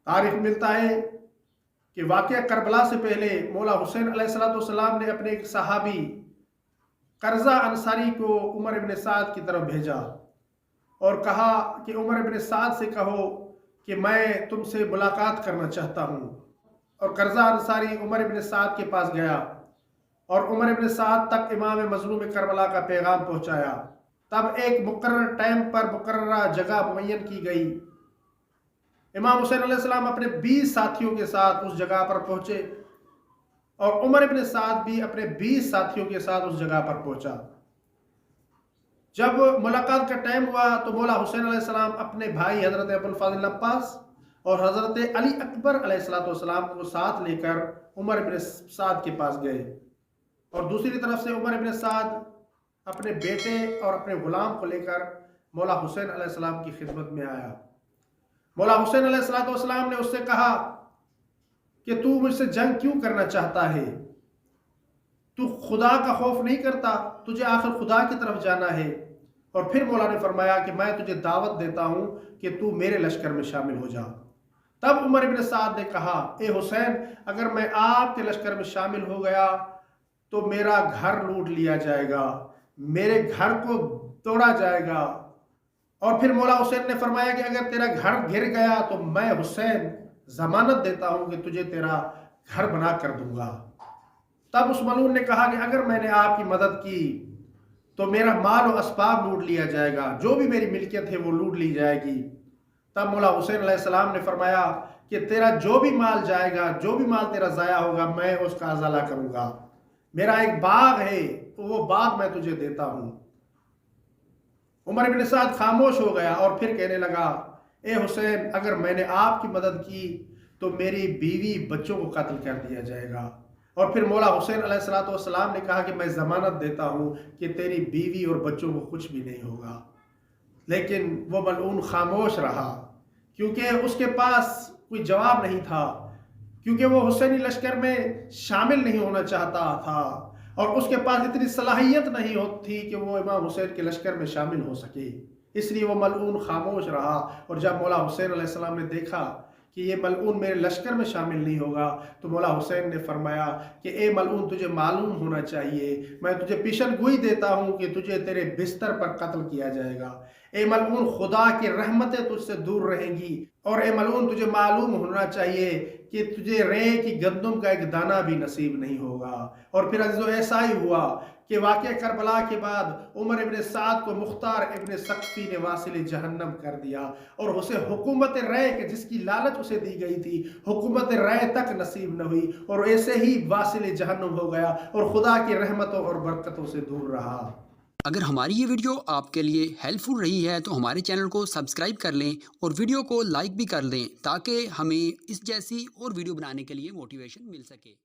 तारीफ मिलता है कि वाक़या करबला से पहले मौला हुसैन अलैहिस्सलाम ने अपने एक सहाबी कर्जा अंसारी को उमर इब्न साद की तरफ भेजा और कहा कि उमर इब्न साद से कहो कि मैं तुमसे मुलाकात करना चाहता हूँ। और कर्जा अंसारी उमर इब्न साद के पास गया और उमर इब्न साद तक इमाम मज़लूम करबला का पैगाम पहुँचाया। तब एक मुकर्रर टाइम पर मुकर्ररा जगह मुअय्यन की गई। इमाम हुसैन अलैहिस्सलाम अपने 20 साथियों के साथ उस जगह पर पहुँचे और उमर इब्न साद भी अपने 20 साथियों के साथ उस जगह पर पहुँचा। जब मुलाकात का टाइम हुआ तो मौला हुसैन अलैहिस्सलाम अपने भाई हज़रत अबुल फ़ाज़िल अब्बास और हज़रत अली अकबर अलैहिस्सलाम को साथ लेकर उमर इब्न साद के पास गए। और दूसरी तरफ से उमर इब्न साद अपने बेटे और अपने गुलाम को लेकर मौला हुसैन अलैहिस्सलाम की खिदमत में आया। मौला हुसैन अलैहिस्सलाम ने उससे कहा कि तू मुझसे जंग क्यों करना चाहता है? तू खुदा का खौफ नहीं करता? तुझे आखिर खुदा की तरफ जाना है। और फिर मौला ने फरमाया कि मैं तुझे दावत देता हूं कि तू मेरे लश्कर में शामिल हो जा। तब उमर इब्न साद ने कहा, ए हुसैन, अगर मैं आपके लश्कर में शामिल हो गया तो मेरा घर लूट लिया जाएगा, मेरे घर को तोड़ा जाएगा। और फिर मौला हुसैन ने फरमाया कि अगर तेरा घर गिर गया तो मैं हुसैन जमानत देता हूं कि तुझे तेरा घर बना कर दूंगा। तब उस मलून ने कहा कि अगर मैंने आपकी मदद की तो मेरा माल और असबाब लूट लिया जाएगा, जो भी मेरी मिल्कियत है वो लूट ली जाएगी। तब मौला हुसैन अलैहिस्सलाम ने फरमाया कि तेरा जो भी माल जाएगा, जो भी माल तेरा ज़ाया होगा, मैं उसका अज़ाला करूंगा। मेरा एक बाग है तो वो बाग मैं तुझे देता हूं। उमर इब्न साद खामोश हो गया और फिर कहने लगा, ए हुसैन, अगर मैंने आपकी मदद की तो मेरी बीवी बच्चों को कत्ल कर दिया जाएगा। और फिर मौला हुसैन अलैहिस्सलाम ने कहा कि मैं ज़मानत देता हूँ कि तेरी बीवी और बच्चों को कुछ भी नहीं होगा। लेकिन वो मलऊन खामोश रहा क्योंकि उसके पास कोई जवाब नहीं था, क्योंकि वो हुसैनी लश्कर में शामिल नहीं होना चाहता था और उसके पास इतनी सलाहियत नहीं होती कि वो इमाम हुसैन के लश्कर में शामिल हो सके। इसलिए वो मलऊन खामोश रहा। और जब मौला हुसैन अलैहिस्सलाम ने देखा कि ये मलऊन मेरे लश्कर में शामिल नहीं होगा तो मौला हुसैन ने फरमाया कि ए मलऊन, तुझे मालूम होना चाहिए, मैं तुझे पेशन गोई देता हूँ कि तुझे तेरे बिस्तर पर कत्ल किया जाएगा। ए मलऊन, खुदा की रहमतें तुझसे दूर रहेंगी। और ए मलऊन, तुझे मालूम होना चाहिए कि तुझे रे की गंदम का एक दाना भी नसीब नहीं होगा। और फिर अज़ीज़ो ऐसा ही हुआ कि वाक़या करबला के बाद उमर इब्न साद को मुख्तार इब्न सक्फी ने वासिल जहन्नम कर दिया और उसे हुकूमत रय के जिसकी लालच उसे दी गई थी, हुकूमत रय तक नसीब न हुई और ऐसे ही वासिल जहन्नम हो गया और खुदा की रहमतों और बरकतों से दूर रहा। अगर हमारी ये वीडियो आपके लिए हेल्पफुल रही है तो हमारे चैनल को सब्सक्राइब कर लें और वीडियो को लाइक भी कर लें ताकि हमें इस जैसी और वीडियो बनाने के लिए मोटिवेशन मिल सके।